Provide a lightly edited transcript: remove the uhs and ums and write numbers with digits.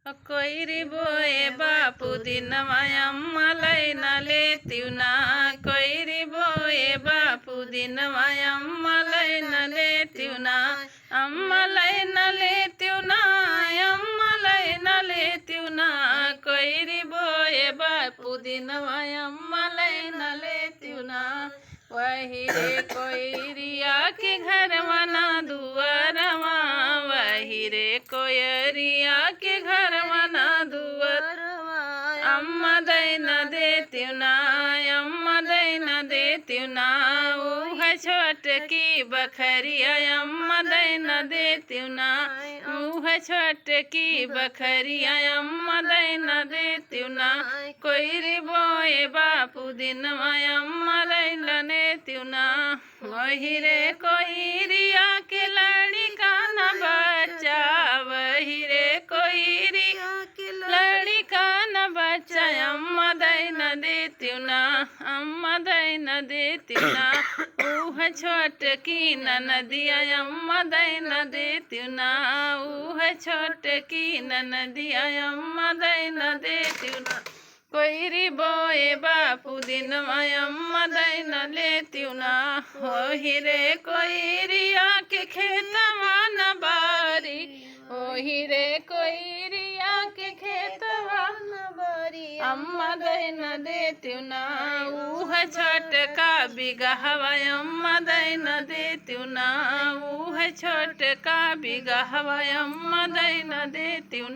कोइरी बोए बापू दिनवा अम्मलाई नलेतिउना कोइरी बोए बापू दिनवा अम्मलाई नलेतिउना अम्मलाई नलेतिउना अम्मलाई नलेतिउना कोइरी बोए बापू दिनवा अम्मलाई नलेतिउना वही रे कोइरिया के घरवा ना दुआरवा वही रे कोयरिया के घरवा ना दुआरवा अम्मा दैन देतिउना अम्मा दैन देतिउना ऊह छोटकी बखरिया अम्मा दैन देतिउना ऊह छोटकी बखरिया अम्मा दैन देतिउना कोइरी बोए बापू दिनवा अम्मा दैन देतिउना वही रे कोइरिया के लड़का न बच्चा वही रे कोइरिया के लड़का न बच्चा अम्मा दैन देतिउना अम्मा दैन देतिउना ऊह छोटकी ननदिया अम्मा दैन देतिउना ऊह छोटकी ननदिया अम्मा दैन देतिउना कोइरी बोए बापू दिनवा अम्मा दैन लेतिउना ओही रे कोइरिया के खेतवा न बारी ओही रे कोइरिया के खेतवा न बारी अम्मा दैन देतिउना ऊह छोटका बिगहवा अम्मा दैन देतिउना ऊह छोटका बिगहवा अम्मा दैन देतिउना।